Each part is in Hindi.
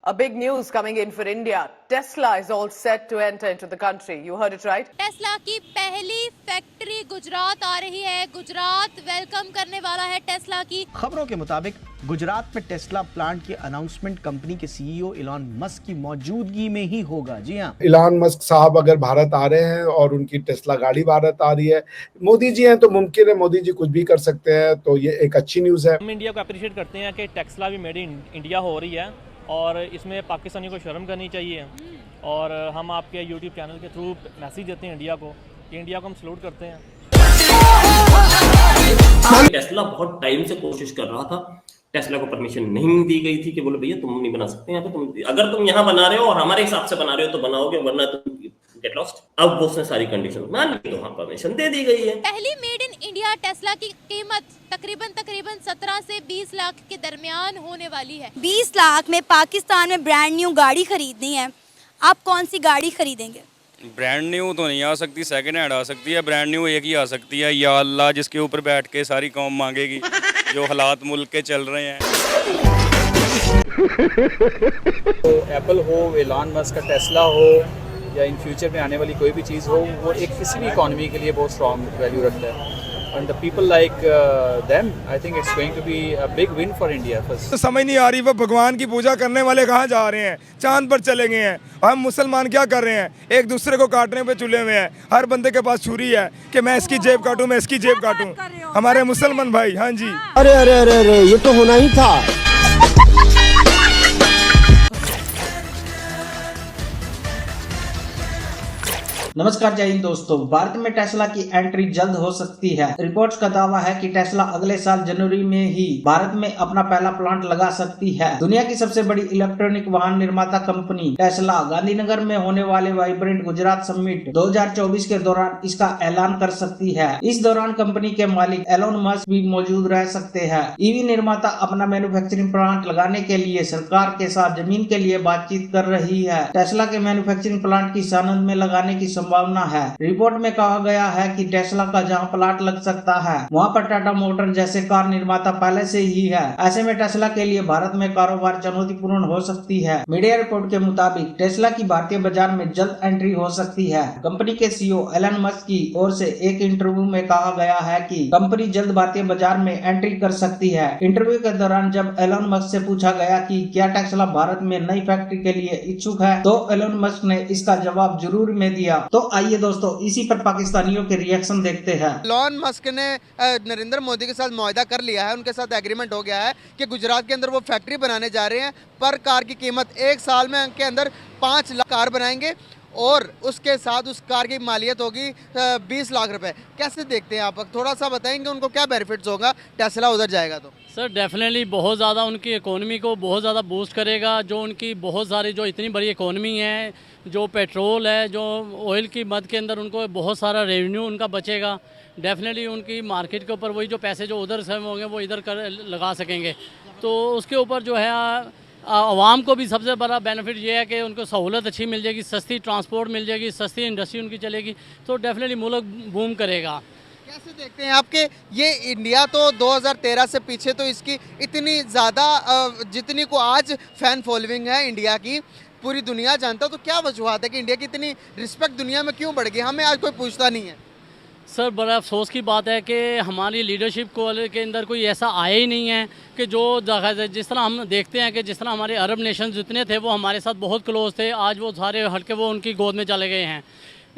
A big news coming in for India. Tesla is all set to enter into the country. You heard it right. Tesla की पहली फैक्ट्री गुजरात आ रही है। गुजरात वेलकम करने वाला है टेस्ला की। खबरों के मुताबिक गुजरात में टेस्ला प्लांट की अनाउंसमेंट कंपनी के सीईओ इलॉन मस्क की मौजूदगी में ही होगा। जी हाँ, इलॉन मस्क साहब अगर भारत आ रहे हैं और उनकी टेस्ला गाड़ी भारत आ रही है, मोदी जी हैं तो मुमकिन है मोदी जी कुछ भी कर सकते हैं, तो ये एक अच्छी न्यूज़ है। हम इंडिया को अप्रिशिएट करते हैं कि टेस्ला भी मेड इन इंडिया हो रही है और इसमें पाकिस्तानियों को शर्म करनी चाहिए। और हम आपके यूट्यूब चैनल के थ्रू मैसेज देते हैं इंडिया को कि इंडिया को हम सलूट करते हैं। टेस्ला बहुत टाइम से कोशिश कर रहा था, टेस्ला को परमिशन नहीं दी गई थी कि बोले भैया तुम नहीं बना सकते यहाँ पे, तुम अगर तुम यहाँ बना रहे हो और हमारे हिसाब से बना रहे हो तो बनाओगे, वरना तुम गेट लॉस्ट। अब वो उसने सारी कंडीशन मान ली तो हाँ परमिशन दे दी गई है। पहली मेड इन इंडिया टेस्ला की कीमत तकरीबन 17 से 20 लाख के दरमियान होने वाली है। 20 लाख में पाकिस्तान में ब्रांड न्यू गाड़ी खरीदनी है, आप कौन सी गाड़ी खरीदेंगे? ब्रांड न्यू तो नहीं आ सकती, सेकंड हैंड आ सकती है। ब्रांड न्यू एक ही आ सकती है, या अल्लाह, जिसके ऊपर बैठ के सारी कौम मांगेगी, जो हालात मुल्क के चल रहे हैं। तो एप्पल हो, एलॉन मस्क का टेस्ला हो, या इन फ्यूचर में आने वाली कोई भी चीज़ हो, वो एक किसी भी इकॉनमी के लिए बहुत स्ट्रॉन्ग वैल्यू रखता है। And the people like them, I think it's going to be a big win for India first. तो समझ नहीं आ रही वो भगवान की पूजा करने वाले कहाँ जा रहे हैं, चांद पर चले गए हैं। हम मुसलमान क्या कर रहे हैं, एक दूसरे को काटने पे चुले हुए हैं। हर बंदे के पास छुरी है कि मैं इसकी जेब काटूं, मैं इसकी जेब काटूं। हमारे मुसलमान भाई, हाँ जी। अरे अरे अरे अरे, ये तो होना ही था। नमस्कार, जय हिंद दोस्तों। भारत में टेस्ला की एंट्री जल्द हो सकती है। रिपोर्ट्स का दावा है कि टेस्ला अगले साल जनवरी में ही भारत में अपना पहला प्लांट लगा सकती है। दुनिया की सबसे बड़ी इलेक्ट्रॉनिक वाहन निर्माता कंपनी टेस्ला गांधीनगर में होने वाले वाइब्रेंट गुजरात समिट 2024 के दौरान इसका ऐलान कर सकती है। इस दौरान कंपनी के मालिक एलोन मस्क भी मौजूद रह सकते हैं। ईवी निर्माता अपना मैन्युफैक्चरिंग प्लांट लगाने के लिए सरकार के साथ जमीन के लिए बातचीत कर रही है। टेस्ला के मैन्युफैक्चरिंग प्लांट की सानंद में लगाने की संभावना है। रिपोर्ट में कहा गया है कि टेस्ला का जहां प्लांट लग सकता है वहां पर टाटा मोटर जैसे कार निर्माता पहले से ही है। ऐसे में टेस्ला के लिए भारत में कारोबार चुनौतीपूर्ण हो सकती है। मीडिया रिपोर्ट के मुताबिक टेस्ला की भारतीय बाजार में जल्द एंट्री हो सकती है। कंपनी के सीईओ एलन मस्क की ओर से एक इंटरव्यू में कहा गया है कि कंपनी जल्द भारतीय बाजार में एंट्री कर सकती है। इंटरव्यू के दौरान जब एलन मस्क से पूछा गया कि क्या टेस्ला भारत में नई फैक्ट्री के लिए इच्छुक है, तो एलन मस्क ने इसका जवाब जरूर में दिया। तो आइए दोस्तों, इसी पर पाकिस्तानियों के रिएक्शन देखते हैं। एलन मस्क ने नरेंद्र मोदी के साथ मुआहदा कर लिया है, उनके साथ एग्रीमेंट हो गया है कि गुजरात के अंदर वो फैक्ट्री बनाने जा रहे हैं। पर कार की कीमत 1 साल में के अंदर 5 लाख कार बनाएंगे और उसके साथ उस कार की मालियत होगी 20 लाख रुपए। कैसे देखते हैं आप, थोड़ा सा बताएंगे उनको क्या बेनिफिट्स होगा टेस्ला उधर जाएगा तो? सर डेफिनेटली बहुत ज़्यादा उनकी इकोनॉमी को बहुत ज़्यादा बूस्ट करेगा। जो उनकी बहुत सारी जो इतनी बड़ी इकोनॉमी है, जो पेट्रोल है, जो ऑयल की मद के अंदर उनको बहुत सारा रेवेन्यू उनका बचेगा। डेफिनेटली उनकी मार्केट के ऊपर वही जो पैसे जो उधर से होंगे वो इधर कर लगा सकेंगे। तो उसके ऊपर जो है आवाम को भी सबसे बड़ा बेनिफिट ये है कि उनको सहूलत अच्छी मिल जाएगी, सस्ती ट्रांसपोर्ट मिल जाएगी, सस्ती इंडस्ट्री उनकी चलेगी, तो डेफिनेटली मुल्क बूम करेगा। कैसे देखते हैं आपके ये इंडिया तो 2013 से पीछे तो इसकी इतनी ज़्यादा जितनी को आज फैन फॉलोइंग है इंडिया की, पूरी दुनिया जानता है, तो क्या वजूहत है कि इंडिया की इतनी रिस्पेक्ट दुनिया में क्यों बढ़ गई? हमें आज कोई पूछता नहीं है। सर बड़ा अफसोस की बात है कि हमारी लीडरशिप को के अंदर कोई ऐसा आया ही नहीं है कि जो जिस तरह हम देखते हैं कि जिस तरह हमारे अरब नेशन जितने थे वो हमारे साथ बहुत क्लोज थे, आज वो सारे हट के वो उनकी गोद में चले गए हैं।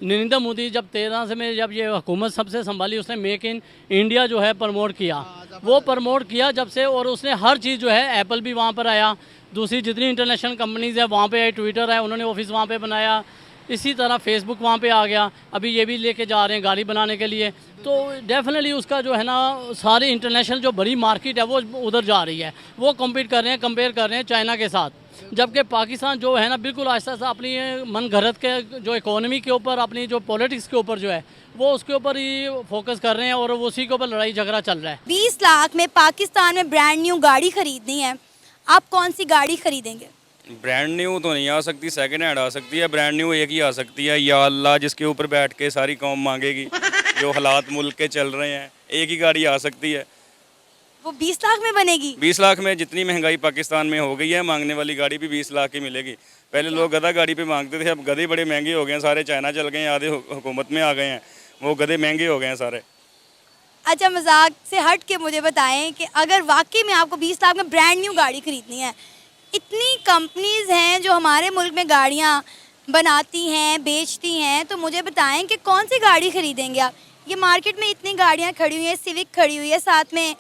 नरेंद्र मोदी जब 13 से में जब ये हुकूमत सबसे संभाली, उसने मेक इन इंडिया जो है प्रमोट किया, वो प्रमोट किया जब से, और उसने हर चीज़ जो है, एप्पल भी वहाँ पर आया, दूसरी जितनी इंटरनेशनल कंपनीज़ है वहाँ पे आई, ट्विटर है उन्होंने ऑफिस वहाँ पे बनाया, इसी तरह फेसबुक वहाँ पे आ गया, अभी ये भी लेके जा रहे हैं गाड़ी बनाने के लिए। तो डेफिनेटली उसका जो है ना सारी इंटरनेशनल जो बड़ी मार्केट है वो उधर जा रही है, वो कम्पीट कर रहे हैं, कंपेयर कर रहे हैं चाइना के साथ। जबकि पाकिस्तान जो है ना बिल्कुल आहिस्ता आहिस्ता अपनी मन घरत के जो इकोनॉमी के ऊपर, अपनी जो पॉलिटिक्स के ऊपर जो है वो उसके ऊपर ही फोकस कर रहे हैं और उसी के ऊपर लड़ाई झगड़ा चल रहा है। 20 लाख में पाकिस्तान में ब्रांड न्यू गाड़ी खरीदनी है, आप कौन सी गाड़ी खरीदेंगे? ब्रांड न्यू तो नहीं आ सकती, सेकंड हैंड आ सकती है। ब्रांड न्यू एक ही आ सकती है, या अल्लाह, जिसके ऊपर बैठ के सारी कौम मांगेगी, जो हालात मुल्क के चल रहे हैं, एक ही गाड़ी आ सकती है। वो 20 लाख में बनेगी? 20 लाख में जितनी महंगाई पाकिस्तान में हो गई है, मांगने वाली गाड़ी भी 20 लाख की मिलेगी। पहले लोग गधा गाड़ी पे मांगते थे, अब गधे बड़े महंगे हो गए हैं, सारे चाइना चल गए हैं, आधे हुकूमत में आ गए हैं, वो गधे महंगे हो गए हैं सारे। अच्छा, मजाक से हट के मुझे बताएं कि अगर वाकई में आपको 20 लाख में ब्रांड न्यू गाड़ी खरीदनी है, इतनी कंपनीज हैं जो हमारे मुल्क में गाड़ियाँ बनाती हैं, बेचती हैं, तो मुझे बताएं कि कौन सी गाड़ी खरीदेंगे आप? ये मार्केट में इतनी गाड़ियाँ खड़ी हुई हैं, सिविक खड़ी हुई है, साथ में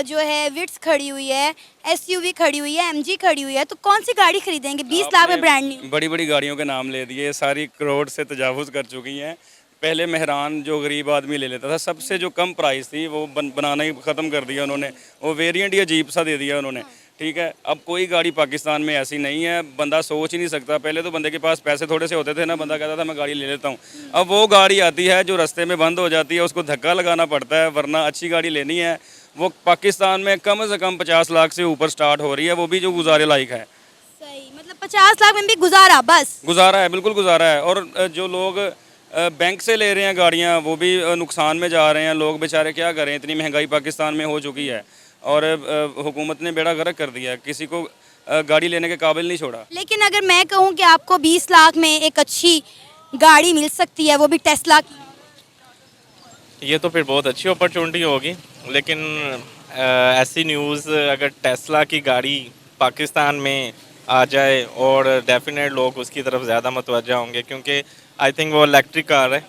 जो है विट्स खड़ी हुई है, SUV खड़ी हुई है, MG खड़ी हुई है, तो कौन सी गाड़ी खरीदेंगे 20 लाख में ब्रांड न्यू? बड़ी बड़ी गाड़ियों के नाम ले दिए, सारी करोड़ से तजावुज़ कर चुकी हैं। पहले मेहरान जो गरीब आदमी ले लेता था, सबसे जो कम प्राइस थी वो बनाना ही ख़त्म कर दिया उन्होंने, वो वेरिएंट ही अजीब सा दे दिया उन्होंने। ठीक है, अब कोई गाड़ी पाकिस्तान में ऐसी नहीं है, बंदा सोच ही नहीं सकता। पहले तो बंदे के पास पैसे थोड़े से होते थे ना, बंदा कहता था मैं गाड़ी ले लेता हूँ। अब वो गाड़ी आती है जो रास्ते में बंद हो जाती है, उसको धक्का लगाना पड़ता है, वरना अच्छी गाड़ी लेनी है वो पाकिस्तान में कम से कम 50 लाख से ऊपर स्टार्ट हो रही है, वो भी जो गुजारे लायक है। सही, मतलब 50 लाख में भी गुजारा, बस गुजारा है, बिल्कुल गुजारा है। और जो लोग बैंक से ले रहे हैं गाड़ियाँ, वो भी नुकसान में जा रहे हैं। लोग बेचारे क्या करें, इतनी महंगाई पाकिस्तान में हो चुकी है और हुकूमत ने बेड़ा गर्क कर दिया, किसी को गाड़ी लेने के काबिल नहीं छोड़ा। लेकिन अगर मैं कहूँ कि आपको 20 लाख में एक अच्छी गाड़ी मिल सकती है, वो भी टेस्ला की, ये तो फिर बहुत अच्छी अपॉर्चुनिटी होगी। लेकिन ऐसी न्यूज़ अगर टेस्ला की गाड़ी पाकिस्तान में आ जाए और डेफिनेट लोग उसकी तरफ ज़्यादा मुतवज्जा होंगे, क्योंकि आई थिंक वो इलेक्ट्रिक कार है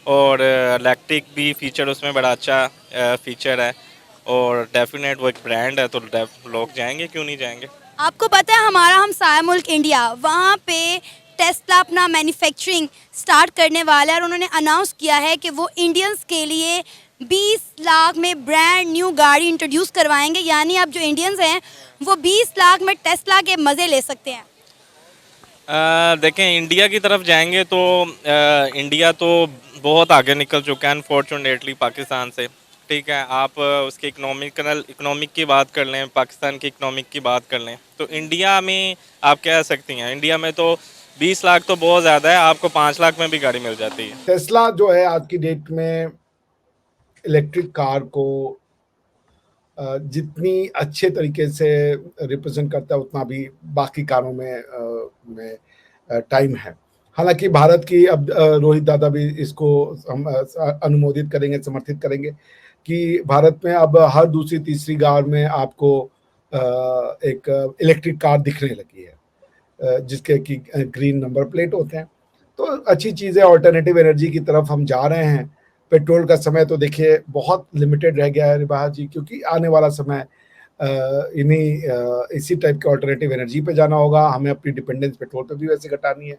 और इलेक्ट्रिक भी फीचर उसमें बड़ा अच्छा फीचर है और डेफिनेट वो एक ब्रांड है, तो लोग जाएंगे, क्यों नहीं जाएंगे। आपको पता है हमारा हमसाया मुल्क इंडिया, वहाँ पे टेस्ला अपना मैन्युफैक्चरिंग स्टार्ट करने वाला है और उन्होंने अनाउंस किया है कि वो इंडियंस के लिए 20 लाख में ब्रांड न्यू गाड़ी इंट्रोड्यूस करवाएंगे। यानी अब जो इंडियंस हैं वो 20 लाख में टेस्ला के मज़े ले सकते हैं। देखें, इंडिया की तरफ जाएंगे तो इंडिया तो बहुत आगे निकल चुका है अनफॉर्चुनेटली पाकिस्तान से। ठीक है, आप उसके इकोनॉमिक की बात कर लें, पाकिस्तान की इकोनॉमिक की बात कर लें, तो इंडिया में आप कह सकती हैं, इंडिया में तो 20 लाख तो बहुत ज़्यादा है, आपको 5 लाख में भी गाड़ी मिल जाती है। टेस्ला जो है आज की डेट में इलेक्ट्रिक कार को जितनी अच्छे तरीके से रिप्रेजेंट करता है, उतना भी बाकी कारों में टाइम है। हालांकि भारत की अब रोहित दादा भी इसको हम अनुमोदित करेंगे, समर्थित करेंगे कि भारत में अब हर दूसरी तीसरी कार में आपको एक इलेक्ट्रिक कार दिखने लगी है, जिसके कि ग्रीन नंबर प्लेट होते हैं। तो अच्छी चीज़ है, ऑल्टरनेटिव एनर्जी की तरफ हम जा रहे हैं। पेट्रोल का समय तो देखिए बहुत लिमिटेड रह गया है रिवाज जी, क्योंकि आने वाला समय इसी टाइप के ऑल्टरनेटिव एनर्जी पे जाना होगा। हमें अपनी डिपेंडेंस पेट्रोल पे भी वैसे घटानी है।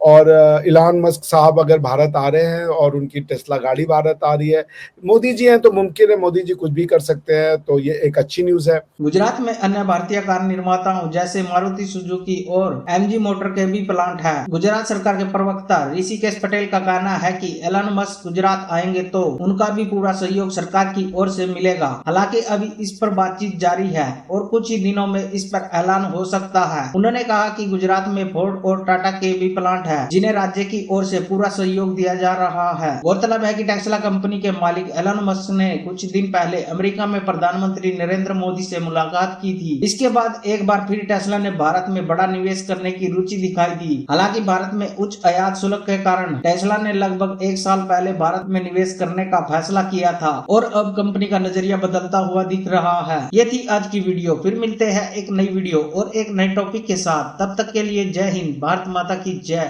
और इलॉन मस्क साहब अगर भारत आ रहे हैं और उनकी टेस्ला गाड़ी भारत आ रही है, मोदी जी हैं तो मुमकिन है मोदी जी कुछ भी कर सकते हैं, तो ये एक अच्छी न्यूज़ है। गुजरात में अन्य भारतीय कार निर्माताओं जैसे मारुति सुजुकी और MG मोटर के भी प्लांट है। गुजरात सरकार के प्रवक्ता ऋषिकेश पटेल का कहना है कि एलन मस्क गुजरात आएंगे तो उनका भी पूरा सहयोग सरकार की ओर से मिलेगा। हालांकि अभी इस पर बातचीत जारी है और कुछ ही दिनों में इस पर ऐलान हो सकता है। उन्होंने कहा कि गुजरात में फोर्ड और टाटा के भी प्लांट है, जिन्हें राज्य की ओर से पूरा सहयोग दिया जा रहा है। गौरतलब है कि टेस्ला कंपनी के मालिक एलन मस्क ने कुछ दिन पहले अमेरिका में प्रधानमंत्री नरेंद्र मोदी से मुलाकात की थी। इसके बाद एक बार फिर टेस्ला ने भारत में बड़ा निवेश करने की रुचि दिखाई दी। हालांकि भारत में उच्च आयात शुल्क के कारण टेस्ला ने लगभग 1 साल पहले भारत में निवेश करने का फैसला किया था और अब कंपनी का नजरिया बदलता हुआ दिख रहा है। ये थी आज की वीडियो, फिर मिलते हैं एक नई वीडियो और एक नए टॉपिक के साथ। तब तक के लिए जय हिंद, भारत माता की जय।